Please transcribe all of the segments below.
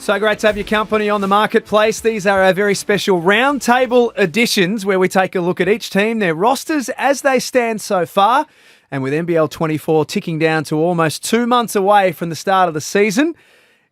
So great to have your company on the marketplace. These are our very special roundtable editions where we take a look at each team, their rosters as they stand so far. And with NBL 24 ticking down to almost 2 months away from the start of the season,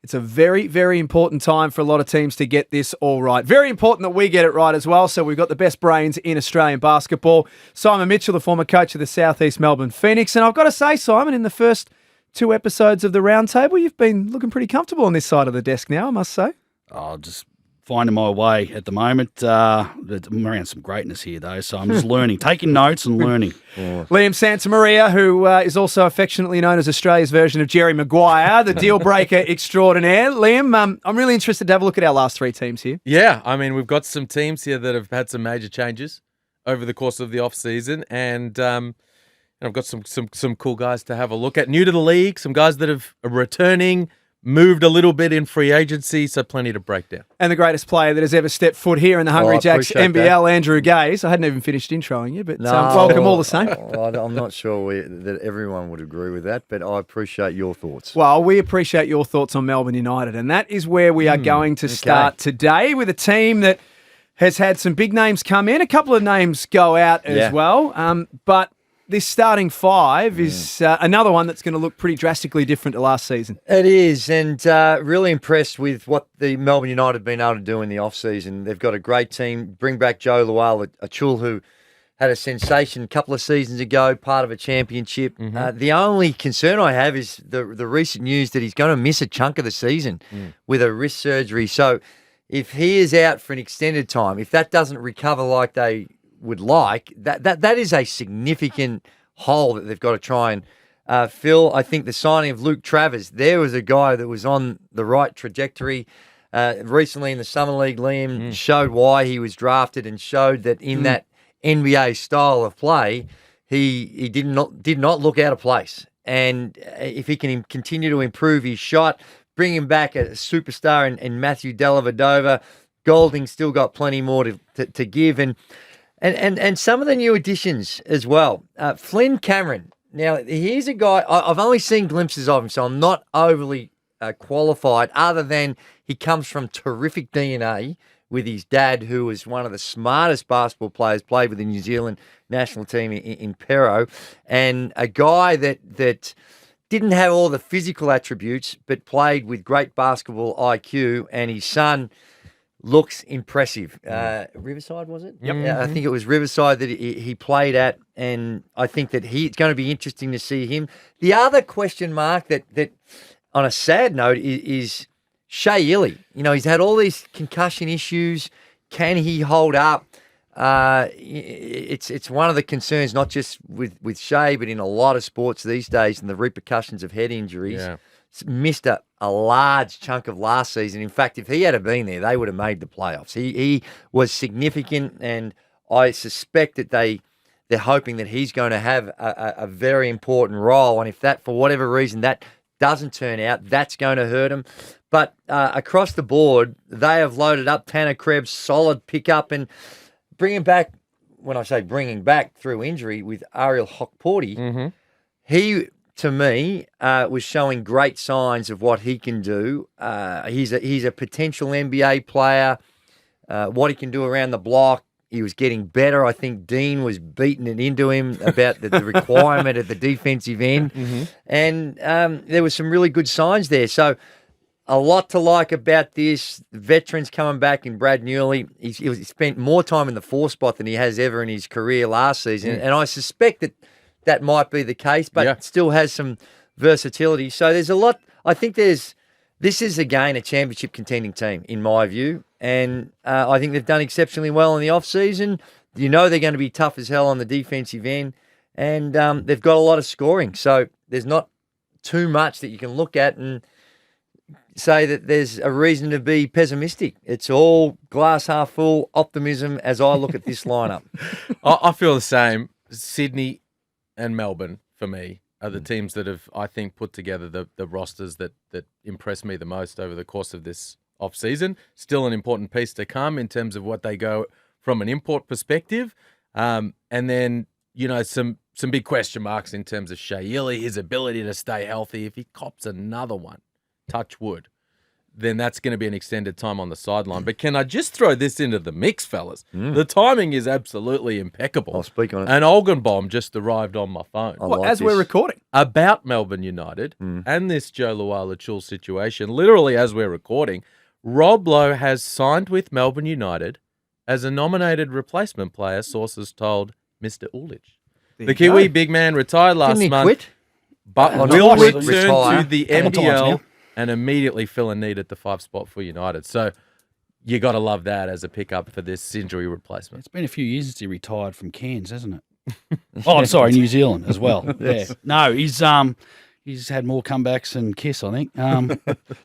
it's a very, very important time for a lot of teams to get this all right. Very important that we get it right as well. So we've got the best brains in Australian basketball. Simon Mitchell, the former coach of the Southeast Melbourne Phoenix. And I've got to say, Simon, in the first 2 episodes of the roundtable, you've been looking pretty comfortable on this side of the desk now, I must say. Oh, just finding my way at the moment. I'm around some greatness here, though, so I'm just learning, taking notes and learning. Liam Santamaria, who is also affectionately known as Australia's version of Jerry Maguire, the deal breaker extraordinaire. Liam, I'm really interested to have a look at our last 3 teams here. Yeah, I mean, we've got some teams here that have had some major changes over the course of the off-season, and I've got some cool guys to have a look at. New to the league, some guys that are returning, moved a little bit in free agency, so plenty to break down. And the greatest player that has ever stepped foot here in the Hungry Jacks NBL, that. Andrew Gaze. I hadn't even finished introing you, but welcome all the same. I'm not sure that everyone would agree with that, but I appreciate your thoughts. Well, we appreciate your thoughts on Melbourne United, and that is where we are going to start today with a team that has had some big names come in, a couple of names go out as well, but this starting 5 is another one that's going to look pretty drastically different to last season. It is, and really impressed with what the Melbourne United have been able to do in the off-season. They've got a great team. Bring back Joe Lual, a Chul who had a sensation a couple of seasons ago, part of a championship. The only concern I have is the recent news that he's going to miss a chunk of the season with a wrist surgery. So if he is out for an extended time, if that doesn't recover like they would like, that is a significant hole that they've got to try and fill. I think the signing of Luke Travers, there was a guy that was on the right trajectory. Recently in the Summer League, Liam showed why he was drafted and showed that in that NBA style of play, he did not look out of place. And if he can continue to improve his shot, bring him back a superstar in Matthew Dellavedova, Golding's still got plenty more to give. And some of the new additions as well. Flynn Cameron. Now, here's a guy, I've only seen glimpses of him, so I'm not overly qualified, other than he comes from terrific DNA with his dad, who was one of the smartest basketball players, played with the New Zealand national team in Pero, and a guy that didn't have all the physical attributes, but played with great basketball IQ, and his son looks impressive. Riverside, was it? Yep. I think it was Riverside that he played at, and I think that it's going to be interesting to see him. The other question mark that on a sad note, is Shea Illy. You know, he's had all these concussion issues. Can he hold up? It's one of the concerns, not just with Shea, but in a lot of sports these days, and the repercussions of head injuries. Yeah. Missed a large chunk of last season. In fact, if he had been there, they would have made the playoffs. He was significant, and I suspect that they're hoping that he's going to have a very important role. And if that, for whatever reason, that doesn't turn out, that's going to hurt him. But across the board, they have loaded up Tanner Krebs, solid pickup, and bringing back, when I say bringing back through injury, with Ariel Hokporti, he, to me, was showing great signs of what he can do. He's a potential NBA player. What he can do around the block, he was getting better. I think Dean was beating it into him about the requirement at the defensive end. And there were some really good signs there. So a lot to like about this. The veterans coming back in Brad Newley. He spent more time in the 4 spot than he has ever in his career last season. And I suspect that might be the case, but still has some versatility. So there's a lot. I think this is, again, a championship contending team, in my view. And I think they've done exceptionally well in the off-season. You know they're going to be tough as hell on the defensive end. And they've got a lot of scoring. So there's not too much that you can look at and say that there's a reason to be pessimistic. It's all glass half full optimism as I look at this lineup. I feel the same. Sydney and Melbourne, for me, are the teams that have, I think, put together the rosters that impress me the most over the course of this off-season. Still an important piece to come in terms of what they go from an import perspective. And then, you know, some big question marks in terms of Shea Illy, his ability to stay healthy. If he cops another one, touch wood, then that's going to be an extended time on the sideline. But can I just throw this into the mix, fellas? The timing is absolutely impeccable. I'll speak on it. An Olgenbaum just arrived on my phone As we're recording. about Melbourne United and this Joe Luala-Chul situation. Literally, as we're recording, Rob Lowe has signed with Melbourne United as a nominated replacement player, sources told Mr. Ulich. The Kiwi big man retired last Didn't he month, quit? but Oh, will not return retire. to the Couple times NBL now. and immediately fill a need at the 5 spot for United. So you got to love that as a pickup for this injury replacement. It's been a few years since he retired from Cairns, hasn't it? Oh, I'm sorry, New Zealand as well. Yeah. No, he's had more comebacks than Kiss, I think.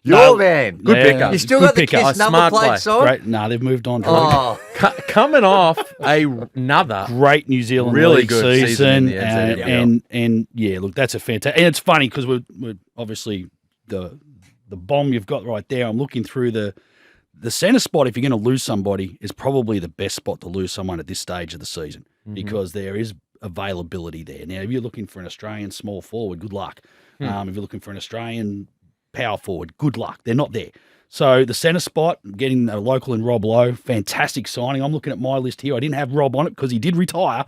Your man. Good pickup. You still Good got the pickup. Kiss number Smart plate, play. son? Great. No, they've moved on. Oh, Coming off another Great New Zealand Really league good season in the NZL. and yeah, look, that's a fantastic. And it's funny because we're obviously the bomb you've got right there. I'm looking through the centre spot. If you're going to lose somebody, is probably the best spot to lose someone at this stage of the season because there is availability there. Now, if you're looking for an Australian small forward, good luck. If you're looking for an Australian power forward, good luck. They're not there. So the centre spot, getting a local in Rob Lowe, fantastic signing. I'm looking at my list here. I didn't have Rob on it because he did retire,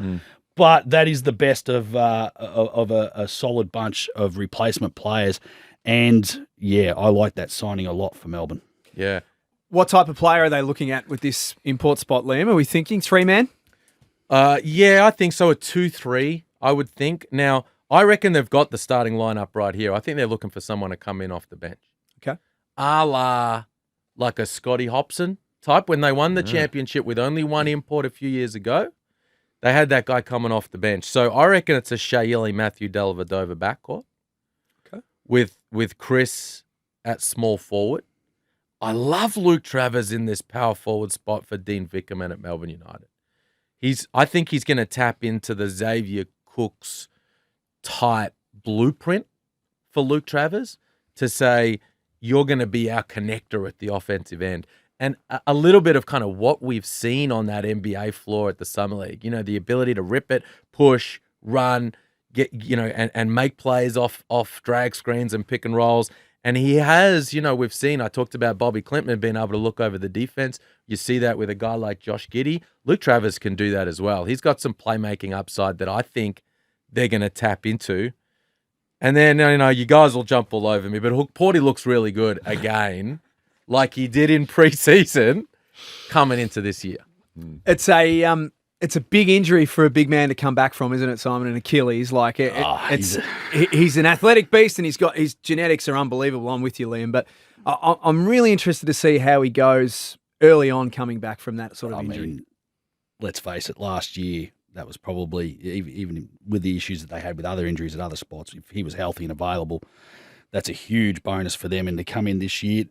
but that is the best of a solid bunch of replacement players. And yeah, I like that signing a lot for Melbourne. Yeah. What type of player are they looking at with this import spot, Liam? Are we thinking 3-man? Yeah, I think so. A 2-3, I would think. Now, I reckon they've got the starting lineup right here. I think they're looking for someone to come in off the bench. Okay. A la like a Scotty Hobson type. When they won the championship with only one import a few years ago, they had that guy coming off the bench. So I reckon it's a Shayeli Matthew Dellavedova backcourt. Okay. With Chris at small forward. I love Luke Travers in this power forward spot for Dean Vickerman at Melbourne United. I think he's going to tap into the Xavier Cooks type blueprint for Luke Travers to say, you're going to be our connector at the offensive end. And a little bit of kind of what we've seen on that NBA floor at the Summer League, you know, the ability to rip it, push, run, get, you know, and make plays off drag screens and pick and rolls. And he has, you know, we've seen, I talked about Bobby Clinton being able to look over the defense. You see that with a guy like Josh Giddey. Luke Travers can do that as well. He's got some playmaking upside that I think they're going to tap into. And then, you know, you guys will jump all over me, but Porty looks really good again, like he did in preseason coming into this year. It's a big injury for a big man to come back from, isn't it, Simon? An Achilles, like he's an athletic beast, and his genetics are unbelievable. I'm with you, Liam, but I'm really interested to see how he goes early on coming back from that sort of injury. Mean, let's face it, last year that was probably, even with the issues that they had with other injuries at other spots, if he was healthy and available, that's a huge bonus for them. And to come in this year,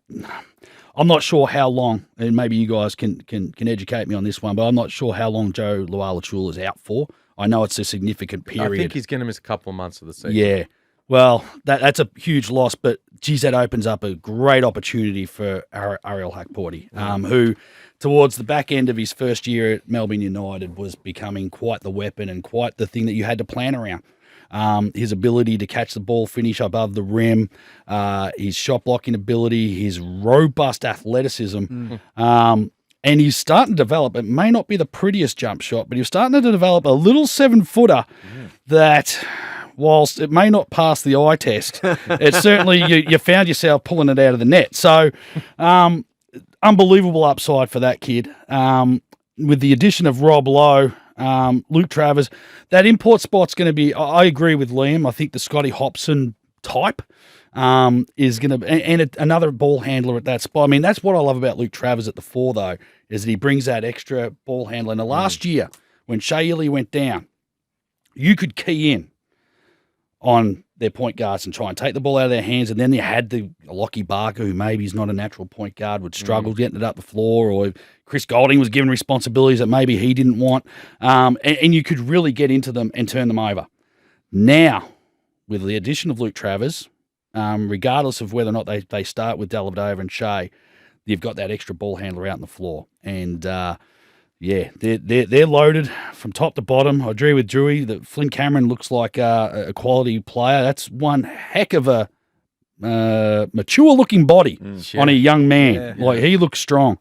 I'm not sure how long, and maybe you guys can educate me on this one, but I'm not sure how long Joe Luala-Chul is out for. I know it's a significant period. I think he's going to miss a couple of months of the season. Yeah. Well, that's a huge loss, but geez, that opens up a great opportunity for Ariel Hakporty, who towards the back end of his first year at Melbourne United was becoming quite the weapon and quite the thing that you had to plan around. His ability to catch the ball, finish above the rim, his shot blocking ability, his robust athleticism, and he's starting to develop. It may not be the prettiest jump shot, but he's starting to develop a little 7-footer that, whilst it may not pass the eye test, it's certainly you found yourself pulling it out of the net. So, unbelievable upside for that kid. With the addition of Rob Lowe, Luke Travers, that import spot's going to be, I agree with Liam. I think the Scotty Hobson type is going to, and another ball handler at that spot. I mean, that's what I love about Luke Travers at the 4, though, is that he brings that extra ball handler. And the last year, when Shea Ili went down, you could key in on their point guards and try and take the ball out of their hands. And then you had the Lockie Barker, who maybe is not a natural point guard, would struggle getting it up the floor, or Chris Golding was given responsibilities that maybe he didn't want. And you could really get into them and turn them over. Now, with the addition of Luke Travers, regardless of whether or not they start with Dellavedova and Shea, you've got that extra ball handler out on the floor. And yeah, they're loaded from top to bottom. I agree with Drewy that Flynn Cameron looks like a quality player. That's one heck of a mature-looking body on a young man. Yeah. Like, he looks strong.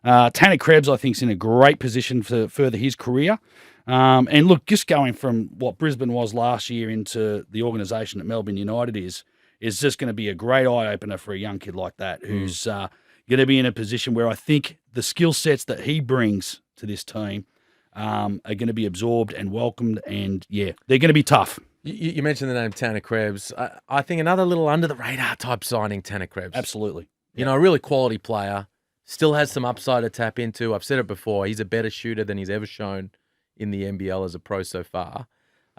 Tanner Krebs, I think, is in a great position to further his career. And look, just going from what Brisbane was last year into the organisation that Melbourne United is just going to be a great eye-opener for a young kid like that who's going to be in a position where I think the skill sets that he brings to this team are going to be absorbed and welcomed, and, yeah, they're going to be tough. You mentioned the name Tanner Krebs. I think another little under-the-radar type signing, Tanner Krebs. Absolutely. You know, a really quality player, still has some upside to tap into. I've said it before, he's a better shooter than he's ever shown in the NBL as a pro so far.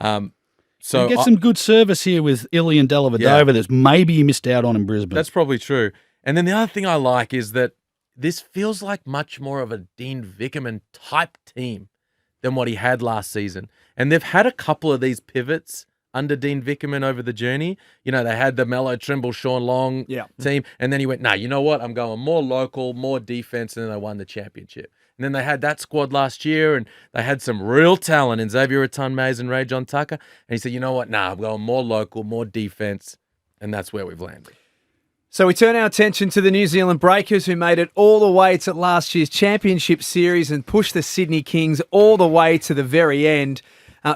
So you get some good service here with Illy and Dellavedova that's maybe you missed out on in Brisbane. That's probably true. And then the other thing I like is that this feels like much more of a Dean Vickerman type team than what he had last season. And they've had a couple of these pivots under Dean Vickerman over the journey. You know, they had the Mello, Trimble, Sean Long team. And then he went, you know what? I'm going more local, more defense, and then they won the championship. And then they had that squad last year, and they had some real talent in Xavier Raton-Mays and Ray John Tucker. And he said, you know what? I'm going more local, more defense, and that's where we've landed. So we turn our attention to the New Zealand Breakers, who made it all the way to last year's championship series and pushed the Sydney Kings all the way to the very end.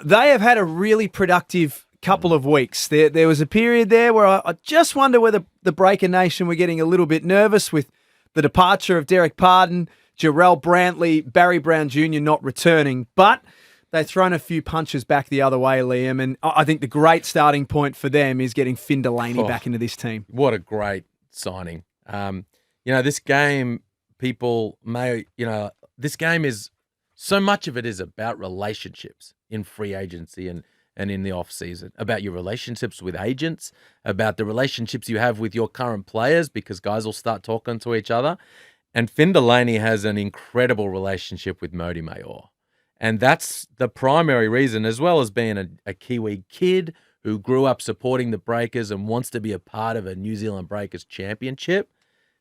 They have had a really productive couple of weeks. There was a period there where I just wonder whether the Breaker Nation were getting a little bit nervous with the departure of Derek Pardon, Jarrell Brantley, Barry Brown Jr. not returning, but they've thrown a few punches back the other way, Liam, and I think the great starting point for them is getting Finn Delaney back into this team. What a great signing. This game, this game is, so much of it is about relationships in free agency and in the off-season, about your relationships with agents, about the relationships you have with your current players, because guys will start talking to each other. And Finn Delaney has an incredible relationship with Mody Maor. And that's the primary reason, as well as being a Kiwi kid who grew up supporting the Breakers and wants to be a part of a New Zealand Breakers championship.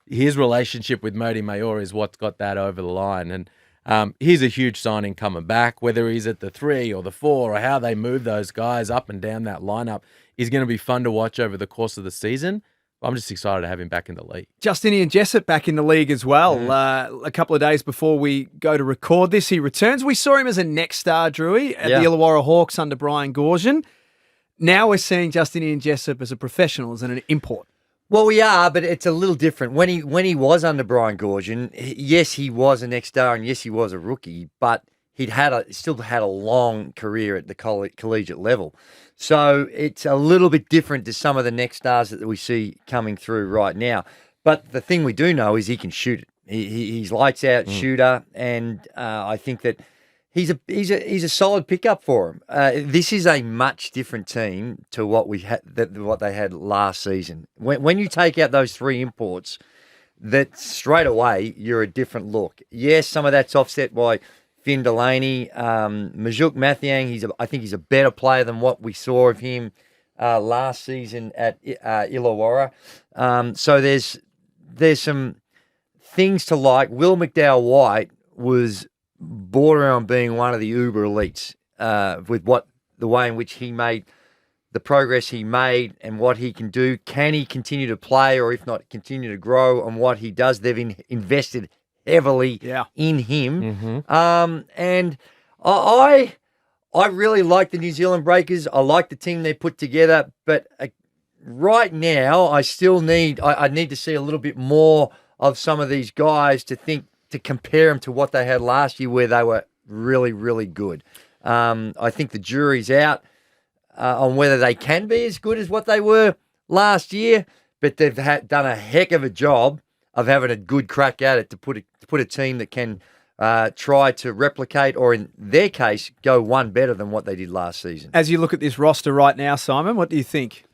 His relationship with Mody Maor is what's got that over the line. And he's a huge signing coming back, whether he's at the 3 or the 4 or how they move those guys up and down that lineup is going to be fun to watch over the course of the season. I'm just excited to have him back in the league. Justinian Jessup back in the league as well. A couple of days before we go to record this, he returns. We saw him as a next star, Drewy, at the Illawarra Hawks under Brian Goorjian. Now we're seeing Justinian Jessup as a professional, as an import. Well, we are, but it's a little different. When he was under Brian Goorjian, yes, he was a next star, and yes, he was a rookie, but he'd still had a long career at the collegiate level. So it's a little bit different to some of the next stars that we see coming through right now. But the thing we do know is he can shoot it. He's lights out shooter, and I think that he's a solid pickup for him. This is a much different team to what they had last season. When you take out those 3 imports, that straight away you're a different look. Yes, some of that's offset by Finn Delaney, Majuk Mathiang. I think he's a better player than what we saw of him last season at Illawarra. So there's some things to like. Will McDowell-White was bordering on being one of the uber elites with the way in which he made the progress he made and what he can do. Can he continue to play, or if not, continue to grow on what he does? They've invested heavily in him. And I really like the New Zealand Breakers. I like the team they put together, but right now I need to see a little bit more of some of these guys to compare them to what they had last year, where they were really, really good. I think the jury's out on whether they can be as good as what they were last year, but they've done a heck of a job of having a good crack at it to put a team that can try to replicate, or in their case, go one better than what they did last season. As you look at this roster right now, Simon, what do you think?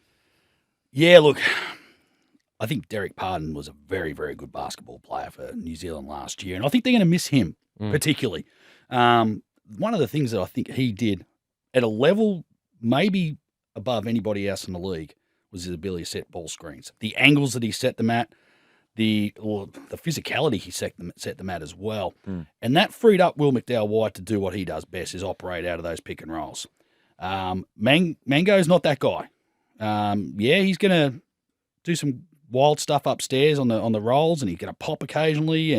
Yeah, look, I think Derek Pardon was a very, very good basketball player for New Zealand last year, and I think they're going to miss him particularly. One of the things that I think he did at a level maybe above anybody else in the league was his ability to set ball screens. The angles that he set them at, the physicality he set them at as well. And that freed up Will McDowell-White to do what he does best, is operate out of those pick and rolls. Mango's not that guy. He's going to do some wild stuff upstairs on the rolls, and he's going to pop occasionally,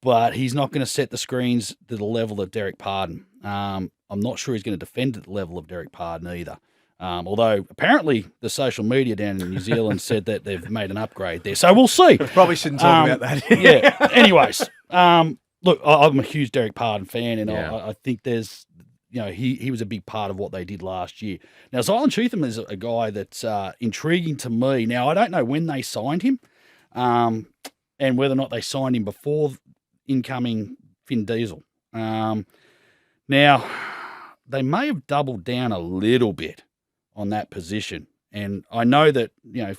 but he's not going to set the screens to the level of Derek Pardon. I'm not sure he's going to defend at the level of Derek Pardon either. Although apparently the social media down in New Zealand said that they've made an upgrade there, so we'll see. Probably shouldn't talk about that. Yeah. Anyways, look, I'm a huge Derek Pardon fan, and I think there's, he was a big part of what they did last year. Now, Zealand Cheatham is a guy that's intriguing to me. Now, I don't know when they signed him, and whether or not they signed him before incoming Finn Diesel. Now, they may have doubled down a little bit on that position. And I know that,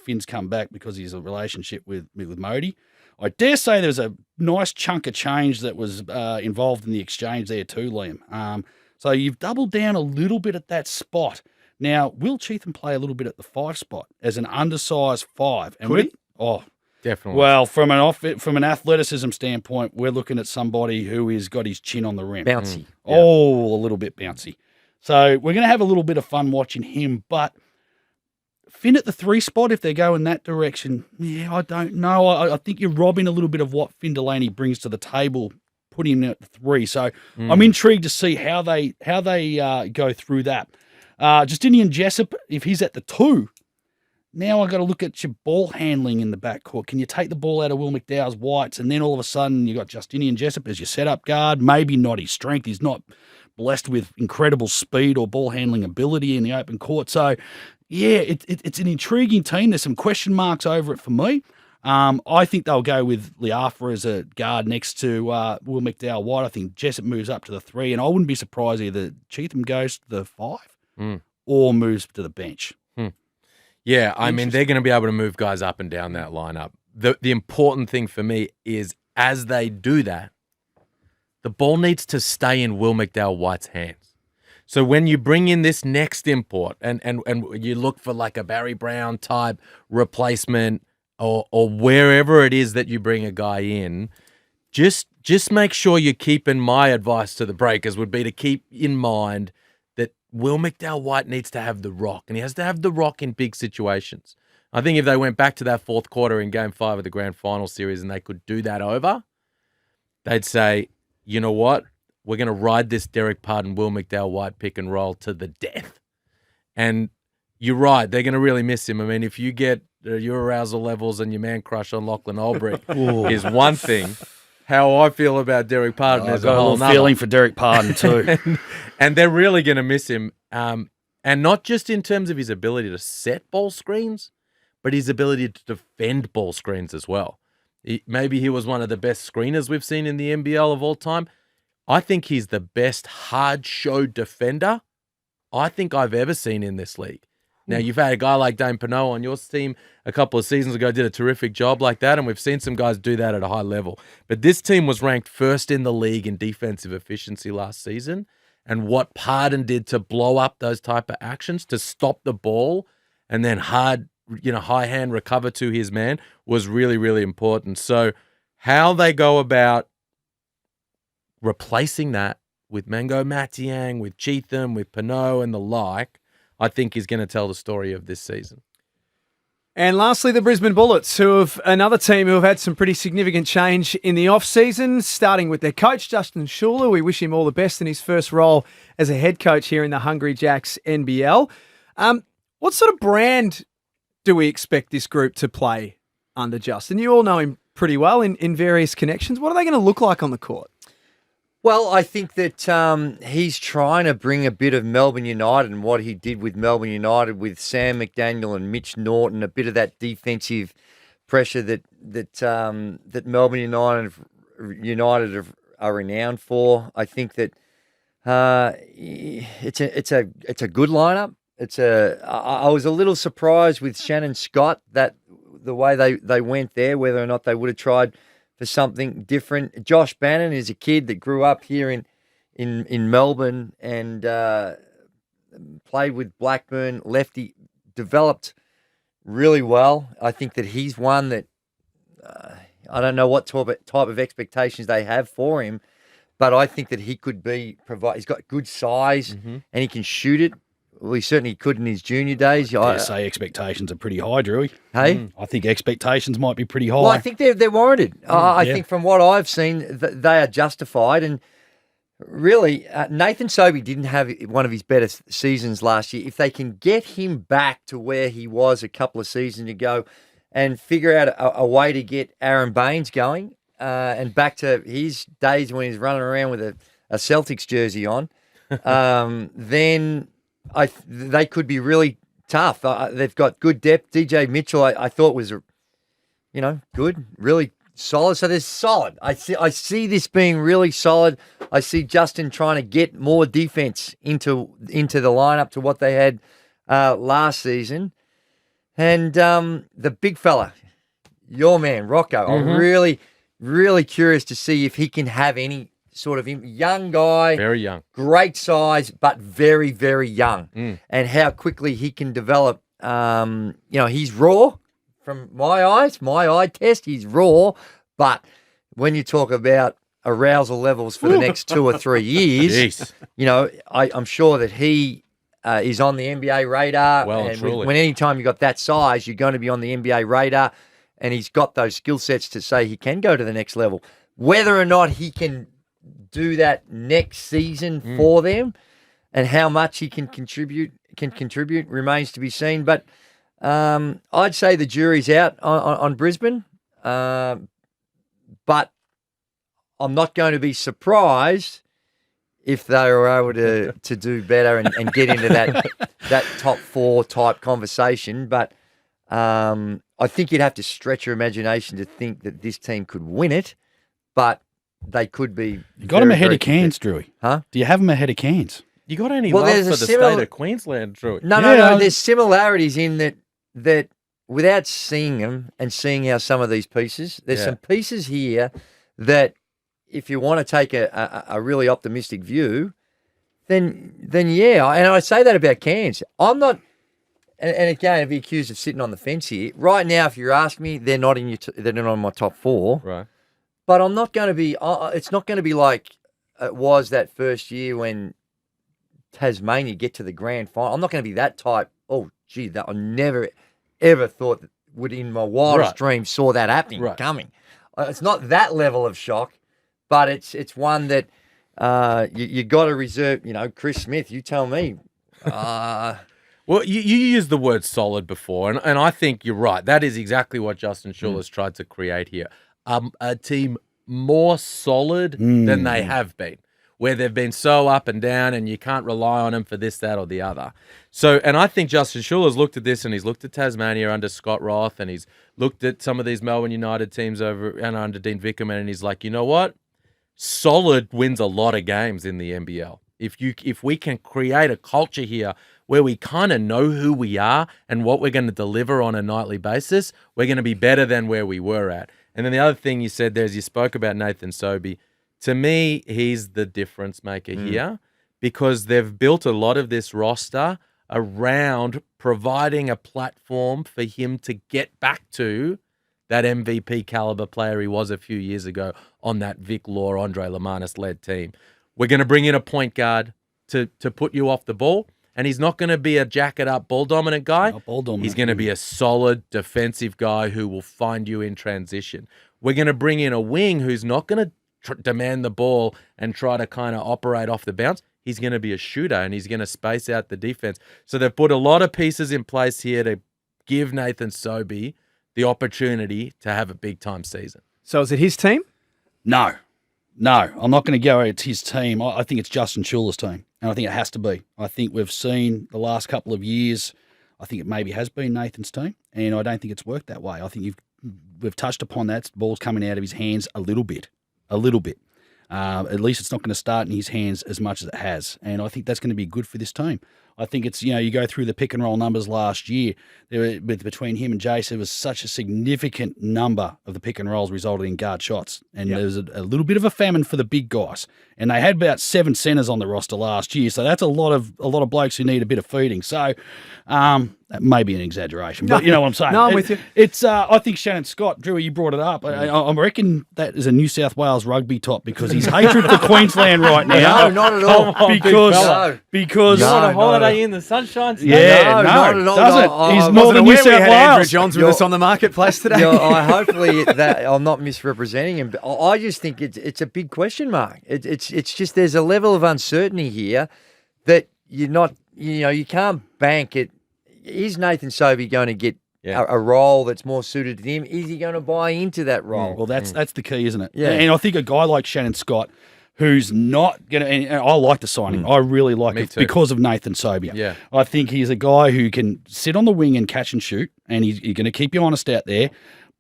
Finn's come back because he's a relationship with Modi. I dare say there's a nice chunk of change that was involved in the exchange there too, Liam. So you've doubled down a little bit at that spot. Now, will Cheatham play a little bit at the 5 spot as an undersized 5? And Could he? Oh, definitely. Well, from an athleticism standpoint, we're looking at somebody who has got his chin on the rim. Bouncy. Oh, a little bit bouncy. So we're going to have a little bit of fun watching him, but Finn at the 3 spot, if they go in that direction, I don't know. I think you're robbing a little bit of what Finn Delaney brings to the table, putting him at the 3. So I'm intrigued to see how they go through that. Justinian Jessup, if he's at the 2, now I've got to look at your ball handling in the backcourt. Can you take the ball out of Will McDowell's whites, and then all of a sudden you've got Justinian Jessup as your setup guard? Maybe not his strength. He's not blessed with incredible speed or ball handling ability in the open court. So, yeah, it's an intriguing team. There's some question marks over it for me. I think they'll go with Liafa as a guard next to Will McDowell White. I think Jessup moves up to the 3, and I wouldn't be surprised either Cheatham goes to the 5 or moves to the bench. Yeah, I mean, they're going to be able to move guys up and down that lineup. The important thing for me is as they do that, the ball needs to stay in Will McDowell White's hands. So when you bring in this next import and you look for like a Barry Brown type replacement or wherever it is that you bring a guy in, just make sure you're keeping, my advice to the breakers would be to keep in mind that Will McDowell White needs to have the rock, and he has to have the rock in big situations. I think if they went back to that 4th quarter in Game 5 of the Grand Final Series and they could do that over, they'd say, you know what? We're going to ride this Derek Pardon, Will McDowell White pick and roll to the death. And you're right, they're going to really miss him. I mean, if you get your arousal levels and your man crush on Lachlan Olbrich is one thing. How I feel about Derek Pardon is a whole nother. Feeling for Derek Pardon too. and they're really going to miss him. And not just in terms of his ability to set ball screens, but his ability to defend ball screens as well. Maybe he was one of the best screeners we've seen in the NBL of all time. I think he's the best hard show defender I think I've ever seen in this league. Now, you've had a guy like Dane Pinot on your team a couple of seasons ago, did a terrific job like that, and we've seen some guys do that at a high level. But this team was ranked 1st in the league in defensive efficiency last season, and what Pardon did to blow up those type of actions, to stop the ball and then high hand recover to his man was really, really important. So how they go about replacing that with Mango Matiang, with Cheatham, with Pinot and the like, I think is going to tell the story of this season. And lastly, the Brisbane Bullets, who have another team who have had some pretty significant change in the off-season, starting with their coach, Justin Schuller. We wish him all the best in his first role as a head coach here in the Hungry Jacks NBL. What sort of brand do we expect this group to play under Justin? You all know him pretty well in various connections. What are they going to look like on the court? Well, I think that he's trying to bring a bit of Melbourne United and what he did with Melbourne United with Sam McDaniel and Mitch Norton, a bit of that defensive pressure that Melbourne United are renowned for. I think that it's a good lineup. I was a little surprised with Shannon Scott that the way they went there, whether or not they would have tried for something different. Josh Bannon is a kid that grew up here in Melbourne and played with Blackburn. Lefty, developed really well. I think that he's one that I don't know what type of expectations they have for him, but I think that he could provide. He's got good size and he can shoot it Well, he certainly could in his junior days. I say expectations are pretty high, Drewy. Hey? I think expectations might be pretty high. Well, I think they're warranted. I think from what I've seen, they are justified. And really, Nathan Sobey didn't have one of his better seasons last year. If they can get him back to where he was a couple of seasons ago and figure out a way to get Aaron Baines going and back to his days when he's running around with a Celtics jersey on, then they could be really tough. They've got good depth. DJ Mitchell, I thought was, good, really solid. So they're solid. I see this being really solid. I see Justin trying to get more defense into the lineup to what they had last season. And the big fella, your man, Rocco, I'm really, really curious to see if he can have any sort of young guy. Very young. Great size, but very, very young. And how quickly he can develop. He's raw from my eye test. He's raw. But when you talk about arousal levels for the next 2 or 3 years, I'm sure that he is on the NBA radar. Well, and truly. when anytime you've got that size, you're going to be on the NBA radar. And he's got those skill sets to say he can go to the next level. Whether or not he can do that next season for them and how much he can contribute remains to be seen. But I'd say the jury's out on Brisbane. But I'm not going to be surprised if they were able to do better and get into that top 4 type conversation. But I think you'd have to stretch your imagination to think that this team could win it, but they could be. You got them ahead of Cairns, Drewy. Huh? Do you have them ahead of Cairns? You got any love for the state of Queensland, Drew? No. There's similarities in that without seeing them and seeing how some of these pieces, there's some pieces here that if you want to take a really optimistic view, then yeah. And I say that about Cairns. I'm not. And again, I'd be accused of sitting on the fence here. Right now, if you ask me, they're not they're not on my top 4. Right. But I'm not going to be. It's not going to be like it was that first year when Tasmania get to the grand final. I'm not going to be that type. Oh, gee, that I never ever thought that would in my wildest dreams saw that happening coming. It's not that level of shock, but it's one that you got to reserve. Chris Smith. You tell me. Well, you used the word solid before, and I think you're right. That is exactly what Justin Schuler's tried to create here. A team more solid than they have been, where they've been so up and down and you can't rely on them for this, that, or the other. So, and I think Justin Schuler's looked at this and he's looked at Tasmania under Scott Roth and he's looked at some of these Melbourne United teams over and under Dean Vickerman and he's like, you know what? Solid wins a lot of games in the NBL. If we can create a culture here where we kind of know who we are and what we're going to deliver on a nightly basis, we're going to be better than where we were at. And then the other thing you said there is you spoke about Nathan Sobey. To me, he's the difference maker here because they've built a lot of this roster around providing a platform for him to get back to that MVP caliber player he was a few years ago on that Vic Law, Andre Lamanis-led team. We're going to bring in a point guard to put you off the ball, and he's not going to be a jacket-up, ball-dominant guy. He's going to be a solid defensive guy who will find you in transition. We're going to bring in a wing who's not going to demand the ball and try to kind of operate off the bounce. He's going to be a shooter, and he's going to space out the defense. So they've put a lot of pieces in place here to give Nathan Sobey the opportunity to have a big-time season. So is it his team? No, I'm not going to go. It's his team. I think it's Justin Schuler's team, and I think it has to be. I think we've seen the last couple of years, I think it maybe has been Nathan's team, and I don't think it's worked that way. I think we've touched upon that. The ball's coming out of his hands a little bit. At least it's not going to start in his hands as much as it has, and I think that's going to be good for this team. I think it's, you go through the pick and roll numbers last year, between him and Jace, there was such a significant number of the pick and rolls resulted in guard shots. And there was a little bit of a famine for the big guys. And they had about 7 centers on the roster last year. So that's a lot of blokes who need a bit of feeding. So that may be an exaggeration, but you know what I'm saying. No, I'm with you. It's I think Shannon Scott, Drew, you brought it up. I reckon that is a New South Wales rugby top because his hatred for Queensland right now. No, not at all. Because You want a No, holiday in the sunshine? yeah, No, not at all. doesn't. No, He's I Northern New we South had Andrew Wales. Johns with us on the marketplace today. Hopefully that I'm not misrepresenting him. But I just think it's a big question mark. It's just there's a level of uncertainty here that you're not. You can't bank it. Is Nathan Sobey going to get a role that's more suited to him? Is he going to buy into that role? Well, that's the key, isn't it? Yeah. And I think a guy like Shannon Scott, who's not going to, and I like the signing. I really like it too. because of Nathan Sobey. Yeah. I think he's a guy who can sit on the wing and catch and shoot, and he's going to keep you honest out there.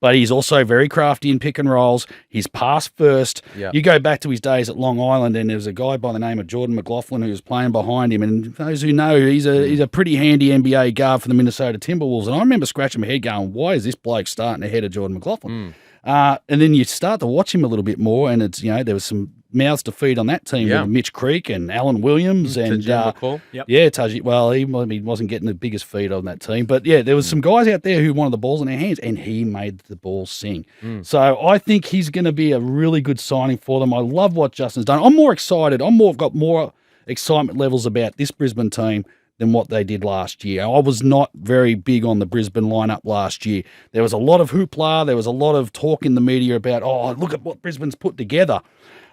But he's also very crafty in pick and rolls. He's pass first. Yeah. You go back to his days at Long Island, and there was a guy by the name of Jordan McLaughlin who was playing behind him. And those who know, he's a pretty handy NBA guard for the Minnesota Timberwolves. And I remember scratching my head going, why is this bloke starting ahead of Jordan McLaughlin? And then you start to watch him a little bit more, and it's there was some mouths to feed on that team with Mitch Creek and Alan Williams and Taji. Well, he wasn't getting the biggest feed on that team, but there was some guys out there who wanted the balls in their hands, and he made the ball sing. So I think he's going to be a really good signing for them. I love what Justin's done. I'm more excited. Got more excitement levels about this Brisbane team than what they did last year. I was not very big on the Brisbane lineup last year. There was a lot of hoopla. There was a lot of talk in the media about, look at what Brisbane's put together.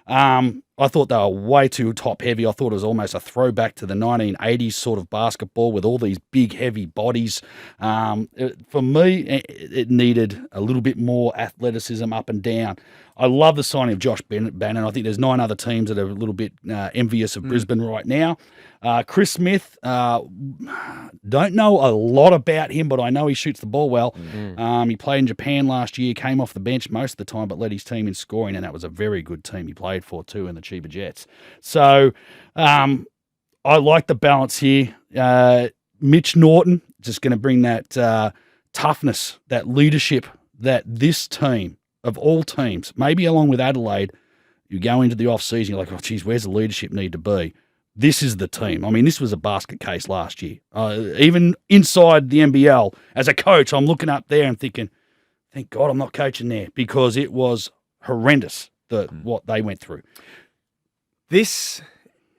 I thought they were way too top heavy. I thought it was almost a throwback to the 1980s sort of basketball with all these big, heavy bodies. For me, it needed a little bit more athleticism up and down. I love the signing of Josh Bannon. I think there's 9 other teams that are a little bit envious of Brisbane right now. Chris Smith, don't know a lot about him, but I know he shoots the ball well. He played in Japan last year, came off the bench most of the time, but led his team in scoring, and that was a very good team he played for too in the Chiba Jets. So I like the balance here. Mitch Norton just going to bring that toughness, that leadership that this team, of all teams, maybe along with Adelaide, you go into the off-season, you're like, oh, geez, where's the leadership need to be? This is the team. I mean, this was a basket case last year. Even inside the NBL, as a coach, I'm looking up there and thinking, thank God I'm not coaching there, because it was horrendous, what they went through. This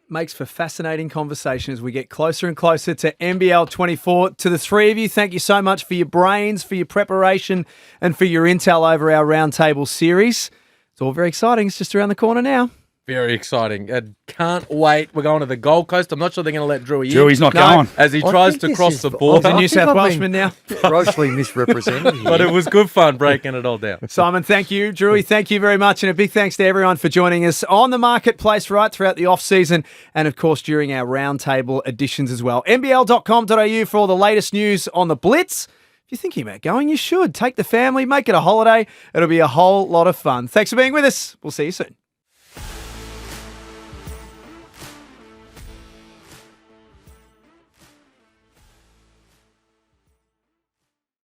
makes for fascinating conversation as we get closer and closer to NBL 24. To the three of you, thank you so much for your brains, for your preparation, and for your intel over our roundtable series. It's all very exciting. It's just around the corner now. Very exciting. Can't wait. We're going to the Gold Coast. I'm not sure they're going to let Drewy in. Drewy's not going. As he tries to cross the border. He's a New South Welshman now. Grossly misrepresented here. But it was good fun breaking it all down. Simon, thank you. Drewy, thank you very much. And a big thanks to everyone for joining us on the marketplace right throughout the off-season and, of course, during our roundtable editions as well. NBL.com.au for all the latest news on the Blitz. If you're thinking about going, you should. Take the family, make it a holiday. It'll be a whole lot of fun. Thanks for being with us. We'll see you soon.